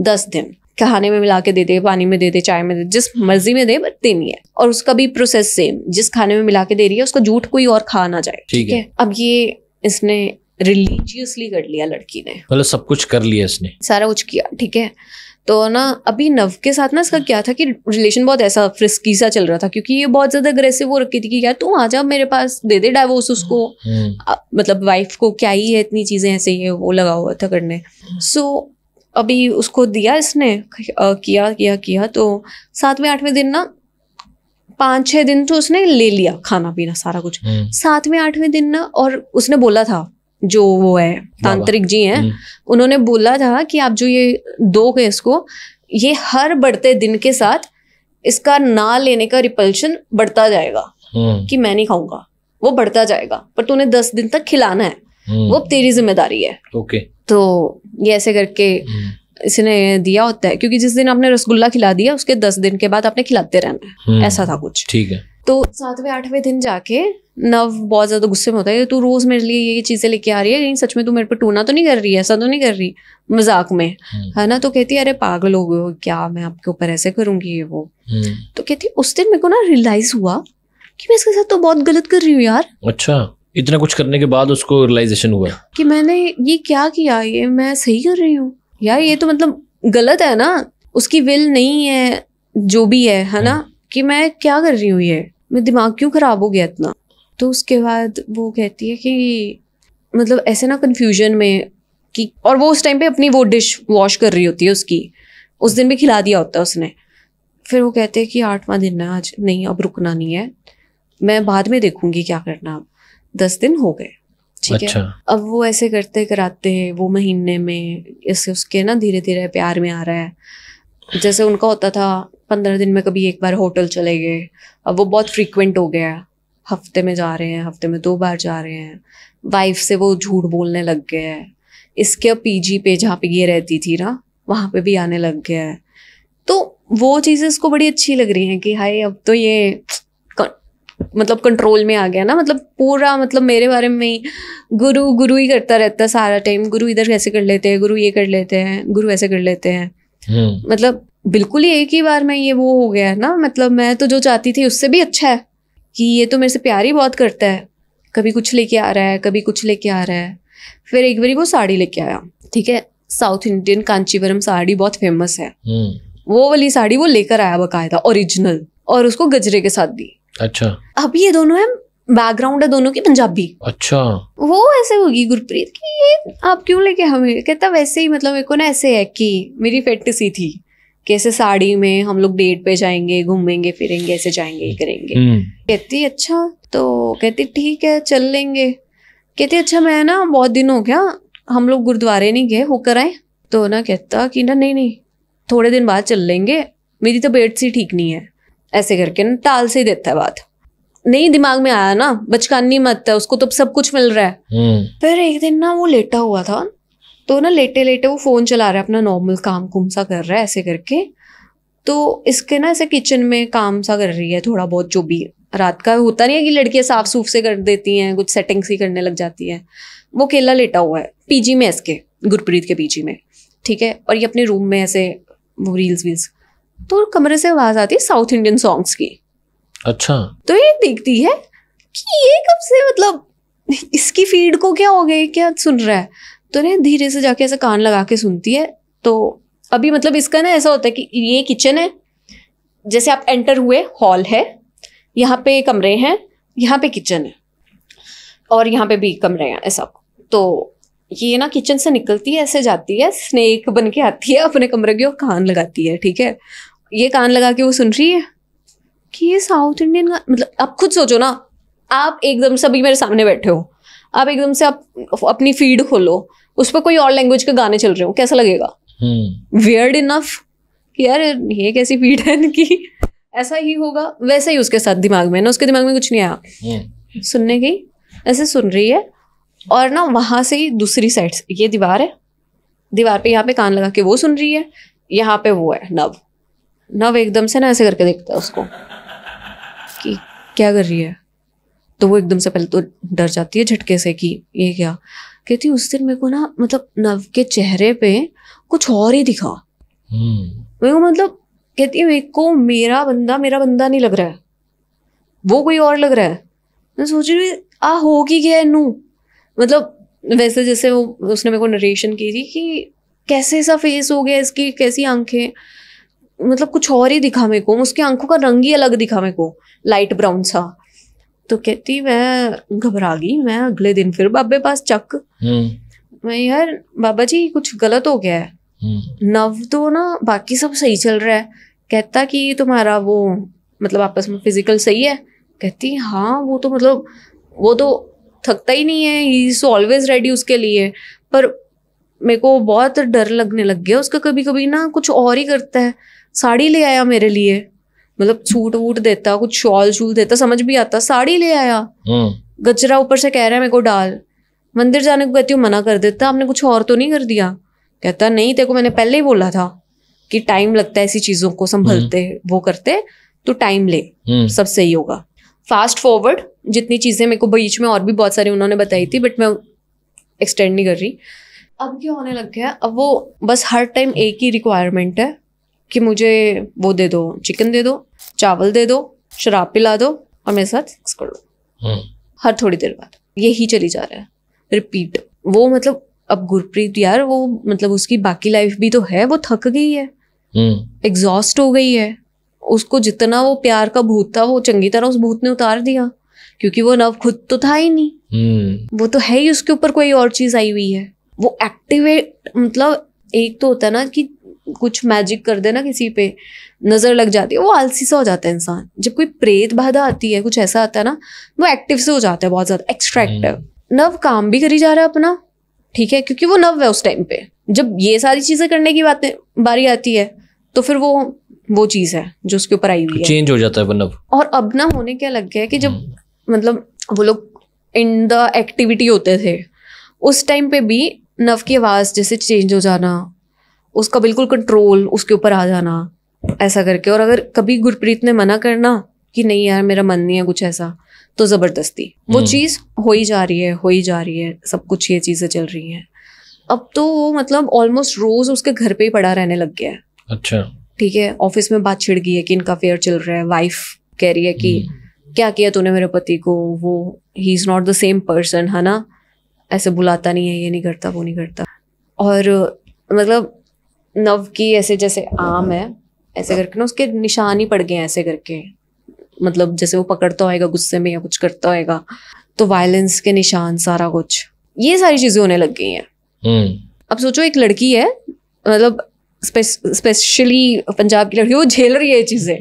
S1: 10 दिन। खाने में मिला के दे दे, पानी में दे दे, चाय में दे, जिस मर्जी में दे बट देनी है। और उसका भी प्रोसेस सेम, जिस खाने में मिला के दे रही है उसका झूठ कोई और खा ना जाए, ठीक है। अब ये इसने रिलीजियसली कर लिया लड़की ने,
S2: मतलब सब कुछ कर लिया इसने,
S1: सारा कुछ किया, ठीक है। तो ना अभी नव के साथ ना इसका क्या था कि रिलेशन बहुत ऐसा फ्रिस्की सा चल रहा था, क्योंकि ये बहुत ज्यादा अग्रेसिव हो रखी थी कि यार तू आ जा मेरे पास, दे दे डाइवोर्स उसको। मतलब वाइफ को क्या ही है इतनी चीजें ऐसे ही वो लगा हुआ था करने। सो अभी उसको दिया इसने, किया किया किया, तो 7वें 8वें दिन ना 5-6 दिन तो उसने ले लिया खाना पीना सारा कुछ। 7वें 8वें दिन ना, और उसने बोला था जो वो है तांत्रिक जी हैं, उन्होंने बोला था कि आप जो ये दोगे इसको, ये हर बढ़ते दिन के साथ इसका ना लेने का रिपल्शन बढ़ता जाएगा, कि मैं नहीं खाऊंगा, वो बढ़ता जाएगा, पर तूने 10 दिन तक खिलाना है, वो अब तेरी जिम्मेदारी है।
S2: ओके।
S1: तो ये ऐसे करके इसने दिया होता है, क्योंकि जिस दिन आपने रसगुल्ला खिला दिया उसके 10 दिन के बाद आपने खिलाते रहना है, ऐसा था कुछ।
S2: ठीक है।
S1: तो 7वें 8वें दिन जाके नव बहुत ज्यादा गुस्से में होता है, तू रोज मेरे लिए ये चीजें लेके आ रही है, सच में तू मेरे पे टूना तो नहीं कर रही है, ऐसा तो नहीं कर रही मजाक में, है ना? तो कहती है अरे पागल हो गए हो क्या, मैं आपके ऊपर ऐसे करूंगी ये वो। तो कहती है उस दिन मेरे को ना रियलाइज हुआ कि मैं इसके साथ तो बहुत गलत कर रही हूँ यार।
S2: अच्छा, इतना कुछ करने के बाद उसको रियलाइजेशन हुआ
S1: कि मैंने ये क्या किया, ये मैं सही कर रही हूँ यार, ये तो मतलब गलत है ना, उसकी विल नहीं है जो भी है ना, कि मैं क्या कर रही हूँ, ये मेरा दिमाग क्यों खराब हो गया इतना। तो उसके बाद वो कहती है कि मतलब ऐसे ना कंफ्यूजन में कि, और वो उस टाइम पे अपनी वो डिश वॉश कर रही होती है उसकी, उस दिन भी खिला दिया होता है उसने। फिर वो कहते हैं कि 8वां दिन है आज, नहीं अब रुकना नहीं है, मैं बाद में देखूंगी क्या करना। अब 10 दिन हो गए, ठीक
S2: अच्छा।
S1: है। अब वो ऐसे करते कराते वो महीने में इससे उसके ना धीरे धीरे प्यार में आ रहा है। जैसे उनका होता था 15 दिन में कभी एक बार होटल चले गए, अब वो बहुत फ्रीक्वेंट हो गया, हफ्ते में जा रहे हैं, हफ्ते में 2 बार जा रहे हैं। वाइफ से वो झूठ बोलने लग गए हैं, इसके पीजी पे जहाँ पे ये रहती थी ना वहाँ पे भी आने लग गया है। तो वो चीज़ें इसको बड़ी अच्छी लग रही हैं कि हाय अब तो ये मतलब कंट्रोल में आ गया ना, मतलब पूरा मतलब मेरे बारे में ही गुरु गुरु ही करता रहता है सारा टाइम, गुरु इधर कैसे कर लेते हैं, गुरु ये कर लेते हैं, गुरु ऐसे कर लेते हैं। मतलब बिल्कुल ही एक ही बार में ये वो हो गया है ना, मतलब मैं तो जो चाहती थी उससे भी अच्छा है कि ये तो मेरे से प्यार ही बहुत करता है, कभी कुछ लेके आ रहा है, कभी कुछ लेके आ रहा है। फिर एक बारी वो साड़ी लेके आया, ठीक है, साउथ इंडियन कांचीवरम साड़ी बहुत फेमस है, वो वाली साड़ी वो लेकर आया बकायदा ओरिजिनल, और उसको गजरे के साथ दी। अच्छा। अब ये दोनों है, बैकग्राउंड है दोनों की पंजाबी। अच्छा। वो ऐसे होगी गुरप्रीत कि ये आप क्यों लेके हमें, कहता वैसे ही मतलब मेरे को ना ऐसे है कि मेरी फैंटेसी थी कि ऐसे साड़ी में हम लोग डेट पे जाएंगे, घूमेंगे फिरेंगे, ऐसे जाएंगे करेंगे। कहती अच्छा, तो कहती ठीक है चल लेंगे। कहती अच्छा मैं ना बहुत दिन हो गया हम लोग गुरुद्वारे नहीं गए, होकर आए। तो ना कहता कि ना नहीं थोड़े दिन बाद चल लेंगे, मेरी तबीयत सी ठीक नहीं है, ऐसे करके ना टाल से ही देता है बात। नहीं दिमाग में आया ना, बचकानी मत है, उसको तो सब कुछ मिल रहा है। फिर एक दिन ना वो लेटा हुआ था, तो ना लेटे लेटे वो फोन चला रहा है, अपना नॉर्मल काम कुम सा कर रहा है ऐसे करके। तो इसके ना ऐसे किचन में काम सा कर रही है थोड़ा बहुत, जो भी रात का होता नहीं है कि लड़कियां साफ सूफ से कर देती हैं, कुछ सेटिंग्स ही करने लग जाती हैं। वो अकेला लेटा हुआ है पीजी में, इसके गुरप्रीत के पीजी में, ठीक है, और ये अपने रूम में ऐसे वो रील्स वील्स। तो कमरे से आवाज आती है साउथ इंडियन सॉन्ग्स की। अच्छा। तो ये देखती है कि ये कब से, मतलब इसकी फीड को क्या हो गया, क्या सुन रहा है। तो ना धीरे से जाके ऐसे कान लगा के सुनती है। तो अभी मतलब इसका ना ऐसा होता है कि ये किचन है, जैसे आप एंटर हुए हॉल है, यहाँ पे कमरे हैं, यहाँ पे किचन है और यहाँ पे भी कमरे हैं ऐसा। तो ये ना किचन से निकलती है, ऐसे जाती है, स्नेक बन के आती है अपने कमरे की और कान लगाती है, ठीक है। ये कान लगा के वो सुन रही है कि ये साउथ इंडियन का, मतलब आप खुद सोचो ना, आप एकदम से अभी मेरे सामने बैठे हो, आप एकदम से आप अपनी फीड खोलो, उस पर कोई और लैंग्वेज के गाने चल रहे हो, कैसा लगेगा? वियर्ड इनफ कि यार ये कैसी फीड है इनकी। ऐसा ही होगा, वैसे ही उसके साथ दिमाग में ना, उसके दिमाग में कुछ नहीं आया, सुनने की ऐसे सुन रही है। और ना वहां से ही दूसरी साइड से ये दीवार है, दीवार पे यहाँ पे कान लगा के वो सुन रही है, यहाँ पे वो है नव एकदम से ना ऐसे करके देखता है उसको कि क्या कर रही है। तो वो एकदम से पहले तो डर जाती है झटके से कि ये क्या। कहती उस दिन मेरे को ना, मतलब नव के चेहरे पे कुछ और ही दिखा। मेरे को मतलब कहती है मेरे को मेरा बंदा नहीं लग रहा है, वो कोई और लग रहा है। मैं सोच रही होगी क्या नू, मतलब वैसे जैसे वो उसने मेरे को नरेशन की थी कि कैसे ऐसा फेस हो गया इसकी, कैसी आंखें, मतलब कुछ और ही दिखा मेरे को, उसकी आंखों का रंग ही अलग दिखा मेरे को, लाइट ब्राउन सा। तो कहती मैं घबरा गई, मैं अगले दिन फिर बाबे पास चक, मैं यार बाबा जी कुछ गलत हो गया है, नव तो ना बाकी सब सही चल रहा है, कहता कि तुम्हारा वो मतलब आपस में फिजिकल सही है, कहती हाँ वो तो मतलब वो तो थकता ही नहीं है, ही इज ऑलवेज रेडी उसके लिए। पर मेरे को बहुत डर लगने लग गया उसका, कभी कभी ना कुछ और ही करता है। साड़ी ले आया मेरे लिए, मतलब सूट वूट देता, कुछ शॉल शूल देता, समझ भी आता, साड़ी ले आया, गजरा ऊपर से कह रहा है मेरे को डाल, मंदिर जाने को कहती हूँ मना कर देता, आपने कुछ और तो नहीं कर दिया, कहता नहीं तेरे को मैंने पहले ही बोला था कि टाइम लगता है ऐसी चीजों को संभलते वो करते, तो टाइम ले सब सही होगा। फास्ट फॉरवर्ड जितनी चीजें मेरे को बीच में और भी बहुत सारी उन्होंने बताई थी, बट मैं एक्सटेंड नहीं कर रही। अब क्या होने लग गया, अब वो बस हर टाइम एक ही रिक्वायरमेंट है कि मुझे वो दे दो, चिकन दे दो, चावल दे दो, शराब पिला दो और मेरे साथ सेक्स कर दो। हर थोड़ी देर बाद यही चली जा रहा है, रिपीट। वो मतलब अब गुरप्रीत यार वो मतलब उसकी बाकी लाइफ भी तो है, वो थक गई है, एग्जॉस्ट हो गई है, उसको जितना वो प्यार का भूत था वो चंगी तरह उस भूत ने उतार दिया, क्योंकि वो नव खुद तो था ही नहीं, वो तो है ही उसके ऊपर कोई और चीज आई हुई है। वो एक्टिवेट मतलब एक तो होता है ना कि कुछ मैजिक कर देना किसी पे, नजर लग जाती है, वो आलसी सा हो जाता है इंसान। जब कोई प्रेत बाधा आती है, कुछ ऐसा आता है ना, वो एक्टिव से हो जाता है, बहुत ज्यादा एक्सट्रैक्टिव। नव काम भी करी जा रहा है अपना, ठीक है, क्योंकि वो नव है उस टाइम पे। जब ये सारी चीजें करने की बातें बारी आती है तो फिर वो चीज है जो उसके ऊपर आई हुई है,
S2: चेंज हो जाता है वो नव।
S1: और अब ना होने क्या लग गया है कि जब मतलब वो लोग इन द एक्टिविटी होते थे उस टाइम पे भी नव की आवाज जैसे चेंज हो जाना, उसका बिल्कुल कंट्रोल उसके ऊपर आ जाना ऐसा करके। और अगर कभी गुरप्रीत ने मना करना कि नहीं यार मेरा मन नहीं है कुछ ऐसा, तो जबरदस्ती वो चीज हो ही जा रही है, सब कुछ ये चीजें चल रही हैं। अब तो वो मतलब ऑलमोस्ट रोज उसके घर पे ही पड़ा रहने लग गया है।
S2: अच्छा,
S1: ठीक है, ऑफिस में बात छिड़ गई है कि इनका अफेयर चल रहा है, वाइफ कह रही है कि क्या किया तूने मेरे पति को, वो he is not the same person, है ना, ऐसे बुलाता नहीं है, ये नहीं करता, वो नहीं करता। और मतलब नव की ऐसे जैसे आम है ऐसे करके ना उसके निशान ही पड़ गए हैं ऐसे करके, मतलब जैसे वो पकड़ता होएगा गुस्से में या कुछ करता होएगा तो वायलेंस के निशान, सारा कुछ ये सारी चीजें होने लग गई हैं। अब सोचो एक लड़की है, मतलब स्पेशली पंजाब की लड़की, वो झेल रही है ये चीजें,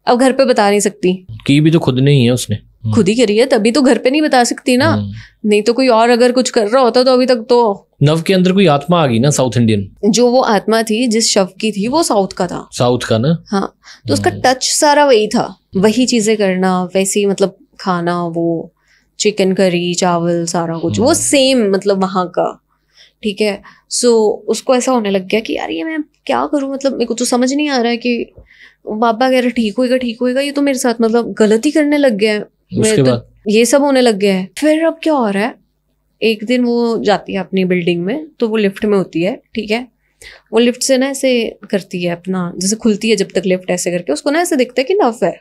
S1: अब घर पे बता नहीं सकती, की
S2: भी तो खुद ने ही है, उसने
S1: खुद ही करी है, तभी तो घर पे नहीं बता सकती ना, नहीं तो कोई और अगर कुछ कर रहा होता तो अभी तक तो।
S2: नव के अंदर कोई आत्मा आ गई ना, साउथ इंडियन,
S1: जो वो आत्मा थी जिस शव की थी वो साउथ का था,
S2: साउथ का ना,
S1: हाँ, तो उसका टच सारा वही था, वही चीजें करना, वैसी मतलब खाना, वो चिकन करी चावल सारा कुछ वो सेम, मतलब वहां का, ठीक है। सो उसको ऐसा होने लग गया कि यार ये मैं क्या करूं, मतलब मेरे को तो समझ नहीं आ रहा है कि बाबा कह रहे ठीक होएगा, ये तो मेरे साथ मतलब गलती करने लग गया है, मेरे तो ये सब होने लग गया है। फिर अब क्या हो रहा है, एक दिन वो जाती है अपनी बिल्डिंग में, तो वो लिफ्ट में होती है, ठीक है, वो लिफ्ट से ना ऐसे करती है अपना, जैसे खुलती है जब तक लिफ्ट ऐसे करके, उसको ना ऐसे दिखता है कि नव है,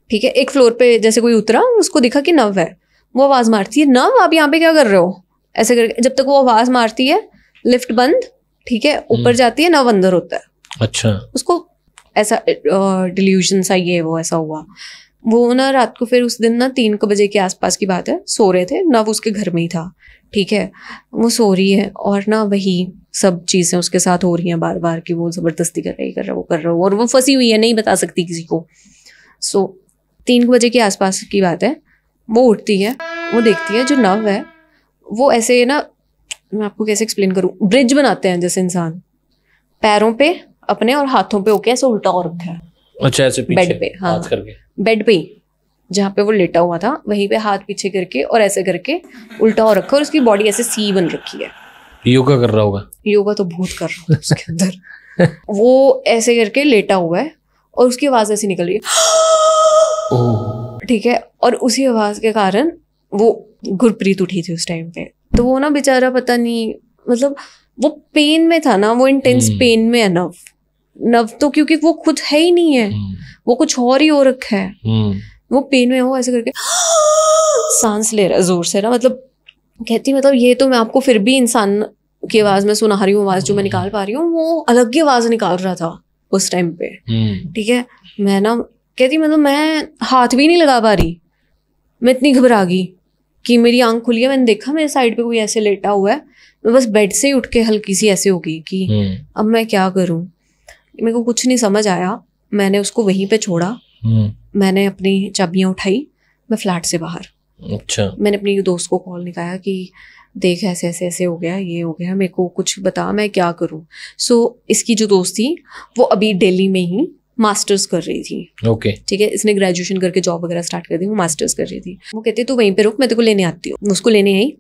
S1: ठीक है, एक फ्लोर पे जैसे कोई उतरा, उसको दिखा कि नव है, वो आवाज मारती है, नव आप यहाँ पे क्या कर रहे हो, ऐसे करके जब तक वो आवाज मारती है लिफ्ट बंद, ठीक है, ऊपर जाती है, नव अंदर होता है।
S2: अच्छा,
S1: उसको ऐसा डिल्यूजन सा ये वो ऐसा हुआ। वो ना रात को फिर उस दिन ना 3 बजे के आसपास की बात है, सो रहे थे, नव उसके घर में ही था, ठीक है, वो सो रही है और ना वही सब चीजें उसके साथ हो रही हैं बार बार कि वो जबरदस्ती कर रही है, वो कर रहा है, और वो फंसी हुई है, नहीं बता सकती किसी को। सो 3 बजे के आसपास की बात है, वो उठती है, वो देखती है जो नव है वो ऐसे ना, मैं आपको कैसे एक्सप्लेन करूं, ब्रिज बनाते हैं जैसे इंसान, पैरों पे अपने और हाथों पे होके ऐसे उल्टा हो रखा है।
S2: अच्छा, ऐसे पीछे
S1: बेड पे, हाँ,
S2: हाथ करके,
S1: बेड पे ही जहाँ पे वो लेटा हुआ था वहीं पे हाथ पीछे करके और ऐसे करके उल्टा हो रखा, और उसकी बॉडी ऐसे सी बन रखी है।
S2: योगा कर रहा होगा,
S1: योगा तो भूत कर रहा है उसके अंदर। वो ऐसे करके लेटा हुआ है और उसकी आवाज ऐसी निकल रही है, ठीक है, और उसी आवाज के कारण वो गुरप्रीत उठी थी उस टाइम पे, तो वो ना बेचारा पता नहीं, मतलब वो पेन में था ना, वो इंटेंस पेन में है नव तो, क्योंकि वो खुद है ही नहीं है, वो कुछ और ही हो रखा है, वो पेन में हो ऐसे करके सांस ले रहा है जोर से ना, मतलब कहती, मतलब ये तो मैं आपको फिर भी इंसान की आवाज में सुना रही हूँ, आवाज जो मैं निकाल पा रही हूँ वो अलग ही आवाज निकाल रहा था उस टाइम पे, ठीक है। मैं ना कहती, मतलब मैं हाथ भी नहीं लगा पा रही, मैं इतनी घबरा गई कि मेरी आंख खुली है, मैंने देखा मेरे साइड पे कोई ऐसे लेटा हुआ है, मैं बस बेड से ही उठ के हल्की सी ऐसे हो गई कि अब मैं क्या करूं, मेरे को कुछ नहीं समझ आया। मैंने उसको वहीं पे छोड़ा, मैंने अपनी चाबियां उठाई, मैं फ्लैट से बाहर।
S2: अच्छा।
S1: मैंने अपनी दोस्त को कॉल निकाला कि देख ऐसे ऐसे ऐसे हो गया, ये हो गया, मेरे को कुछ बता, मैं क्या करूं। सो इसकी जो दोस्त थी वो अभी दिल्ली में ही मास्टर्स कर रही थी।
S2: ओके
S1: ठीक है, इसने ग्रेजुएशन करके जॉब वगैरह स्टार्ट कर दी, वो मास्टर्स कर रही थी। वो कहती तू वहीं पे रुक, मैं तेरे को लेने आती हूँ। मैं उसको लेने आई,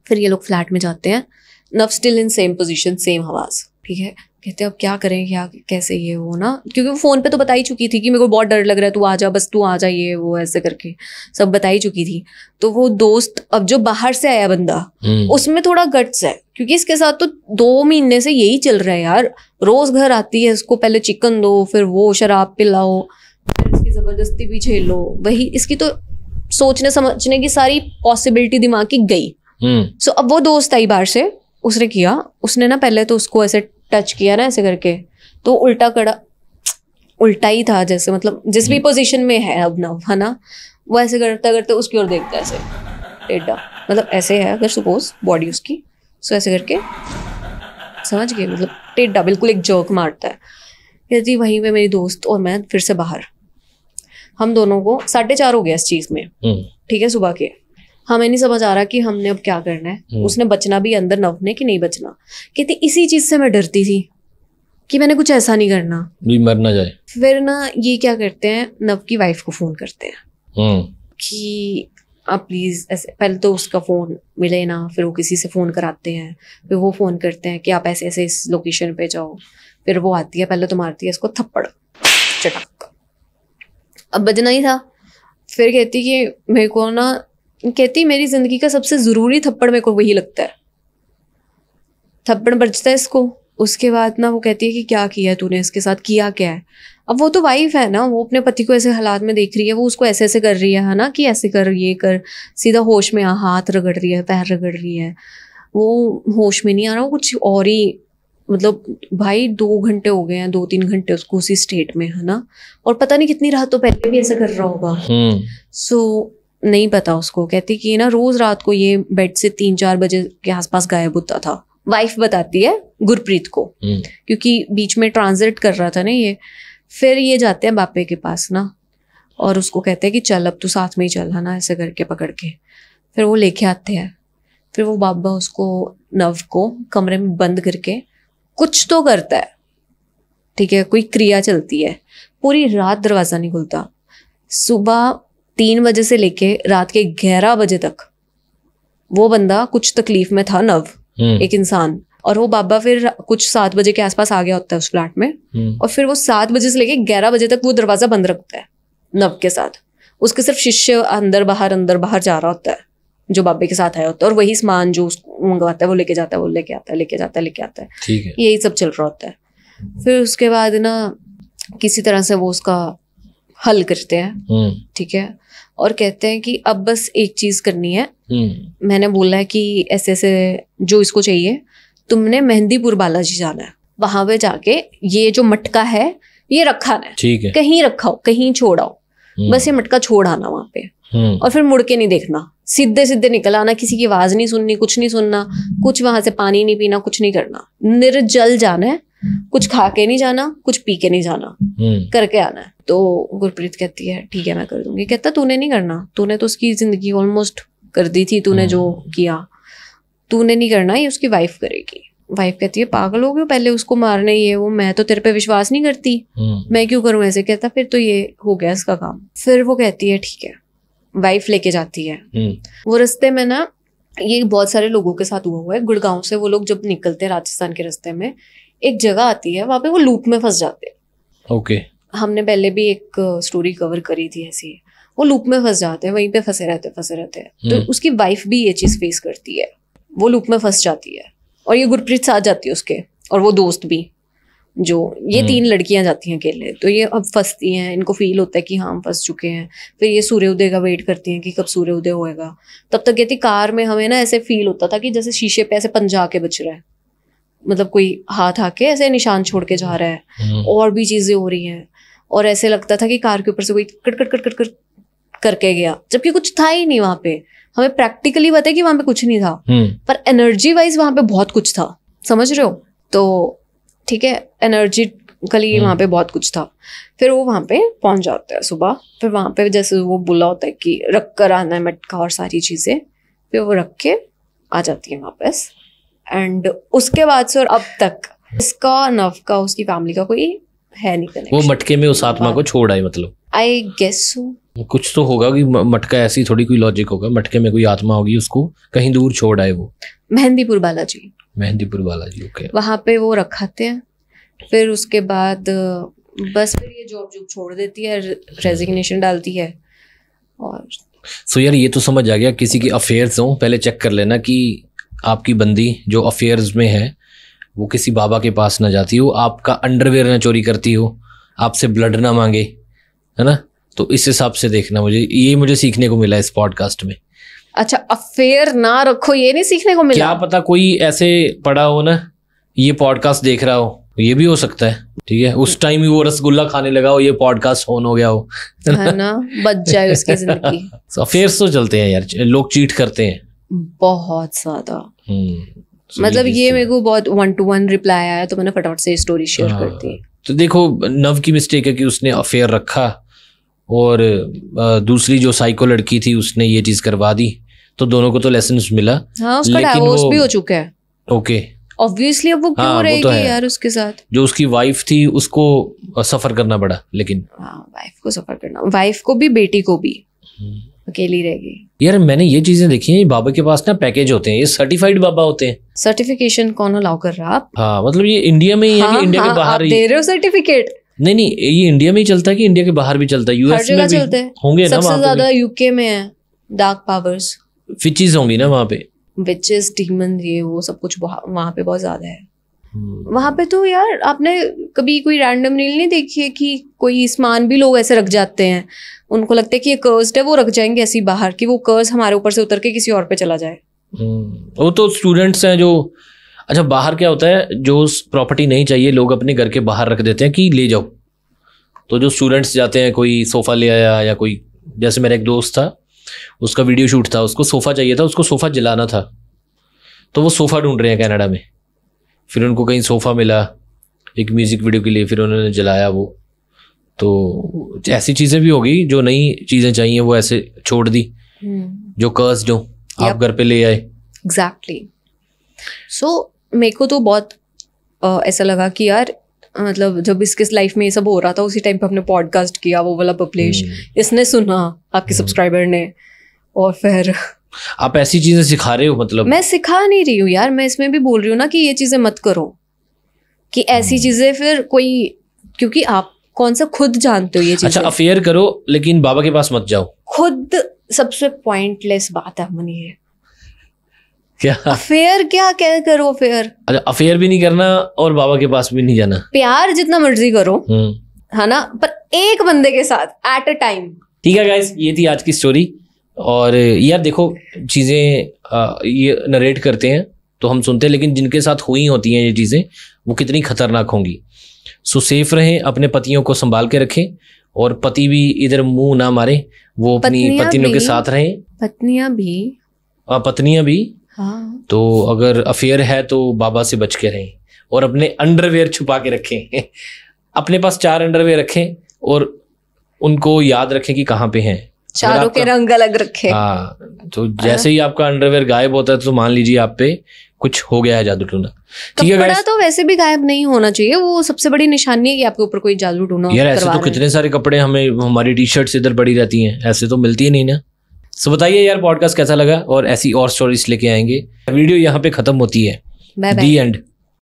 S1: फिर ये लोग फ्लैट में जाते हैं। नव still in same position, same आवाज। ठीक है, कहते हैं अब क्या करें, क्या कैसे ये वो ना, क्योंकि वो फोन पे तो बता ही चुकी थी कि मेरे को बहुत डर लग रहा है, तू आ जा, बस तू आ जा, ये वो ऐसे करके सब बता ही चुकी थी। तो वो दोस्त, अब जो बाहर से आया बंदा, उसमें थोड़ा गट्स है, क्योंकि इसके साथ तो 2 महीने से यही चल रहा है यार। रोज घर आती है, इसको पहले चिकन दो, फिर वो शराब पिलाओ, फिर इसकी जबरदस्ती भी झेलो, वही इसकी तो सोचने समझने की सारी पॉसिबिलिटी दिमाग की गई। सो अब वो दोस्त आई बाहर से, उसने किया, उसने ना पहले तो उसको ऐसे टच किया ना ऐसे करके, तो उल्टा कड़ा, उल्टा ही था जैसे, मतलब जिस भी पोजीशन में है अब नव, है ना, वो ऐसे करते करते उसकी ओर देखता है ऐसे टेढ़ा, मतलब ऐसे है अगर सपोज बॉडी उसकी, सो ऐसे करके, समझ गए, मतलब टेढ़ा बिल्कुल एक जर्क मारता है। कहती वहीं पे मेरी दोस्त और मैं फिर से बाहर, हम दोनों को 4:30 हो गया इस चीज में। ठीक है, सुबह के, हमें नहीं समझ आ रहा कि हमने अब क्या करना है। उसने बचना भी अंदर, नव ने, कि नहीं बचना। कहती इसी चीज से मैं डरती थी कि मैंने कुछ ऐसा नहीं करना,
S2: भी मर ना जाए।
S1: फिर ना ये क्या करते हैं, नव की वाइफ को फोन करते हैं कि आप प्लीज ऐसे, पहले तो उसका फोन मिले ना, फिर वो किसी से फोन कराते हैं, फिर वो फोन करते हैं कि आप ऐसे ऐसे इस लोकेशन पे जाओ, फिर वो आती है, पहले तो मारती है इसको थप्पड़ चटक, अब बजना ही था। फिर कहती कि मेरे को ना, कहती मेरी जिंदगी का सबसे जरूरी थप्पड़ मेरे को वही लगता है, थप्पड़ बजता है इसको। उसके बाद ना वो कहती है कि क्या किया है तूने इसके साथ, किया क्या है। अब वो तो वाइफ है ना, वो अपने पति को ऐसे हालात में देख रही है, वो उसको ऐसे ऐसे कर रही है ना, कि ऐसे कर, ये कर, सीधा होश में हाथ रगड़ रही है, पैर रगड़ रही है, वो होश में नहीं आ रहा, वो कुछ और ही, मतलब भाई 2 घंटे हो गए हैं, 2-3 घंटे उसको उसी स्टेट में, है ना, और पता नहीं कितनी रात तो पहले भी ऐसा कर रहा होगा। सो नहीं पता उसको। कहती कि ना रोज रात को ये बेड से 3-4 बजे के आसपास गायब होता था। वाइफ बताती है गुरप्रीत को, क्योंकि बीच में ट्रांजिट कर रहा था ना ये। फिर ये जाते हैं बापे के पास ना, और उसको कहते हैं कि चल अब तू साथ में ही चल, है ना, ऐसे करके पकड़ के। फिर वो लेके आते हैं, फिर वो बाबा उसको, नव को कमरे में बंद करके कुछ तो करता है। ठीक है, कोई क्रिया चलती है, पूरी रात दरवाजा नहीं खुलता। सुबह 3 बजे से लेके रात के 11 बजे तक वो बंदा कुछ तकलीफ में था, नव एक इंसान। और वो बाबा फिर कुछ 7 बजे के आसपास आ गया होता है उस फ्लैट में, और फिर वो 7 बजे से लेके 11 बजे तक वो दरवाजा बंद रखता है नव के साथ। उसके सिर्फ शिष्य अंदर बाहर जा रहा होता है, जो बाबे के साथ आया होता है, और वही सामान जो उसको मंगवाता है वो लेके जाता है, वो लेके आता है, लेके जाता है, लेके आता है।
S2: ठीक है,
S1: यही सब चल रहा होता है। फिर उसके बाद ना किसी तरह से वो उसका हल करते हैं। ठीक है, और कहते हैं कि अब बस एक चीज करनी है। मैंने बोला है कि ऐसे ऐसे जो इसको चाहिए, तुमने मेहंदीपुर बालाजी जाना है, वहां पे जाके ये जो मटका है ये रखाना है।
S2: ठीक है,
S1: कहीं रखाओ, कहीं छोड़ाओ, बस ये मटका छोड़ आना वहां पे, और फिर मुड़ के नहीं देखना, सीधे सीधे निकल आना, किसी की आवाज नहीं सुननी, कुछ नहीं सुनना, कुछ वहां से पानी नहीं पीना, कुछ नहीं करना, निर्जल जाना है, कुछ खा के नहीं जाना, कुछ पी के नहीं जाना, करके आना है। तो गुरप्रीत कहती है ठीक है मैं कर दूंगी। कहता तूने नहीं करना, तूने तो उसकी जिंदगी ऑलमोस्ट कर दी थी, तूने जो किया, तूने नहीं करना, ये उसकी वाइफ करेगी। वाइफ कहती है पागल हो गए, पहले उसको मारने, ये वो, मैं तो तेरे पे विश्वास नहीं करती, मैं क्यों करूं ऐसे। कहता फिर तो ये हो गया इसका काम। फिर वो कहती है ठीक है, वाइफ लेके जाती है। वो रास्ते में ना, ये बहुत सारे लोगों के साथ हुआ है, गुड़गांव से वो लोग जब निकलते हैं राजस्थान के रास्ते में, एक जगह आती है, वहां पे वो लूप में फंस जाते हैं।
S2: ओके,
S1: हमने पहले भी एक स्टोरी कवर करी थी ऐसी। वो लूप में फंस जाते हैं, वहीं पे फंसे रहते हैं। तो उसकी वाइफ भी ये चीज फेस करती है, वो लूप में फंस जाती है, और ये गुरप्रीत साथ जाती है उसके, और वो दोस्त भी, जो ये 3 लड़कियां जाती हैं अकेले। तो ये अब फंसती हैं, इनको फील होता है कि हाँ हम फंस चुके हैं। फिर ये सूर्योदय का वेट करती हैं कि कब सूर्योदय होएगा। तब तक कहती कार में हमें ना ऐसे फील होता था कि जैसे शीशे पे ऐसे पंजा आके बच रहा है, मतलब कोई हाथ आके ऐसे निशान छोड़ के जा रहा है, और भी चीजें हो रही हैं, और ऐसे लगता था कि कार के ऊपर से कोई cut cut cut cut cut करके गया, जबकि कुछ था ही नहीं वहां पे। हमें प्रैक्टिकली पता है कि वहां पे कुछ नहीं था, पर एनर्जी वाइज वहां पे बहुत कुछ था, समझ रहे हो? तो ठीक है, एनर्जिकली वहां पे बहुत कुछ था। फिर वो वहां पे पहुंच जाता है सुबह, फिर वहां पे जैसे वो बोला होता है कि रख कर आना है मटका और सारी चीजें, फिर वो रख के आ जाती है वापस। एंड उसके बाद से और अब तक इसका नव का उसकी फैमिली का कोई है नहीं कनेक्शन।
S2: वो मटके में उस आत्मा को छोड़ आए, मतलब
S1: आई गेस सो।
S2: कुछ तो होगा कि मटका ऐसी थोड़ी कोई लॉजिक होगा, मटके में कोई आत्मा होगी, उसको कहीं दूर छोड़ आए वो।
S1: मेहंदीपुर बालाजी,
S2: मेहंदीपुर बालाजी, ओके।
S1: वहां पे वो रखाते हैं। फिर उसके बाद बस फिर ये जॉब छोड़ देती है, रेजिग्नेशन डालती है। और
S2: सो यार ये तो समझ आ गया, किसी की अफेयर्स हो पहले चेक कर लेना कि आपकी बंदी जो अफेयर्स में है वो किसी बाबा के पास ना जाती हो, आपका अंडरवेयर ना चोरी करती हो, आपसे ब्लड ना मांगे, है ना? तो इस हिसाब से देखना। मुझे सीखने को मिला इस पॉडकास्ट में।
S1: अच्छा, अफेयर ना रखो ये नहीं सीखने को मिला?
S2: क्या पता कोई ऐसे पड़ा हो ना, ये पॉडकास्ट देख रहा हो, ये भी हो सकता है, ठीक है? उस टाइम ही वो रसगुल्ला खाने लगा हो, ये पॉडकास्ट ऑन हो गया हो,
S1: है ना, बच जाए उसकी जिंदगी।
S2: अफेयर्स तो चलते हैं यार, लोग चीट करते हैं
S1: बहुत ज्यादा। मतलब ये मेरे को बहुत 1-to-1 रिप्लाई आया, तो मैंने फटाफट से स्टोरी शेयर कर दी।
S2: तो देखो, नव की मिस्टेक है कि उसने अफेयर रखा, और दूसरी जो साइको लड़की थी उसने ये चीज करवा दी, तो दोनों को तो लेसन मिला।
S1: हाँ, उसका डाइवोर्स भी हो चुका है।
S2: ओके,
S1: ऑब्वियसली अब वो क्यों रहेगी यार उसके साथ? जो
S2: उसकी वाइफ थी उसको सफर करना पड़ा, लेकिन
S1: वाइफ को सफर करना, वाइफ को भी बेटी को भी, अकेली रहेगी।
S2: यार मैंने ये चीजें देखी हैं, बाबा के पास ना पैकेज होते हैं, ये सर्टिफाइड बाबा होते हैं।
S1: सर्टिफिकेशन कौन अलाउ कर रहा आप?
S2: हाँ, मतलब ये इंडिया में ही है कि इंडिया के बाहर ही
S1: दे रहे हो सर्टिफिकेट?
S2: नहीं, ये इंडिया में ही चलता है कि इंडिया के बाहर भी चलता है? यूएस में भी होंगे ना?
S1: सबसे ज्यादा यूके में है डार्क पावर्स,
S2: विचेस होंगी ना वहाँ पे,
S1: विचेस, डीमन, ये वो सब कुछ वहाँ पे बहुत ज्यादा है। वहां पे तो यार आपने कभी कोई रैंडम रील नहीं देखी है कि कोई सामान भी लोग ऐसे रख जाते हैं, उनको लगता है कि ये कर्स्ड है, वो रख जाएंगे ऐसे बाहर कि वो कर्स हमारे ऊपर से उतर के किसी और पे चला जाए।
S2: वो तो स्टूडेंट्स हैं जो, अच्छा बाहर क्या होता है, जो प्रॉपर्टी नहीं चाहिए लोग अपने घर के बाहर रख देते हैं कि ले जाओ। तो जो स्टूडेंट्स जाते हैं, कोई सोफा ले आया, या कोई, जैसे मेरा एक दोस्त था, उसका वीडियो शूट था, उसको सोफा चाहिए था, उसको सोफा जलाना था, तो वो सोफा ढूंढ रहे हैं कनाडा में। फिर उनको कहीं सोफा मिला एक म्यूजिक वीडियो के लिए, फिर उन्होंने जलाया वो। तो ऐसी चीजें भी होगी, जो नई चीजें चाहिए वो ऐसे छोड़ दी, जो कर्स्ड हो आप घर पे ले आए।
S1: एग्जैक्टली। सो मेरे को तो बहुत ऐसा लगा कि यार, मतलब जब इसके लाइफ में ये सब हो रहा था, उसी टाइम पे हमने पॉडकास्ट किया, वो वाला पब्लिश, इसने सुना, आपके सब्सक्राइबर ने, और फिर
S2: आप ऐसी चीजें सिखा रहे हो? मतलब
S1: मैं सिखा नहीं रही हूँ यार, मैं इसमें भी बोल रही हूँ ना कि ये चीजें मत करो, कि ऐसी चीजें फिर कोई, क्योंकि आप कौन सा खुद जानते हो ये चीजें।
S2: अच्छा, अफेयर करो लेकिन बाबा के पास मत जाओ।
S1: खुद सबसे पॉइंटलेस बात है मनी है।
S2: क्या
S1: अफेयर? क्या करो अफेयर?
S2: अच्छा, अफेयर भी नहीं करना और बाबा के पास भी नहीं जाना।
S1: प्यार जितना मर्जी करो, है ना, पर एक बंदे के साथ एट अ टाइम।
S2: ठीक है गाइस, ये थी आज की स्टोरी। और यार देखो, चीजें ये नरेट करते हैं तो हम सुनते हैं, लेकिन जिनके साथ हुई होती हैं ये चीजें, वो कितनी खतरनाक होंगी। सो सेफ रहें, अपने पतियों को संभाल के रखें, और पति भी इधर मुंह ना मारे, वो अपनी पत्नियों के साथ रहें। पत्नियां भी
S1: हाँ।
S2: तो अगर अफेयर है तो बाबा से बच के रहें, और अपने अंडरवेयर छुपा के रखें। अपने पास 4 अंडरवेयर रखें, और उनको याद रखें कि कहाँ पे हैं,
S1: चारों के रंग अलग रखें।
S2: हाँ, तो जैसे ही आपका अंडरवेयर गायब होता है तो मान लीजिए आप पे कुछ हो गया है, जादू टूना। ठीक है गाइस,
S1: तो वैसे भी गायब नहीं होना चाहिए, वो सबसे बड़ी निशानी है कि आपके ऊपर कोई जादू टूना
S2: यार। ऐसे तो कितने सारे कपड़े हमें, हमारी टी शर्ट्स इधर पड़ी रहती हैं, ऐसे तो मिलती है नहीं ना। सो बताइए यार, पॉडकास्ट कैसा लगा, और ऐसी और स्टोरीज लेके आएंगे। वीडियो यहाँ पे खत्म होती है, दी एंड।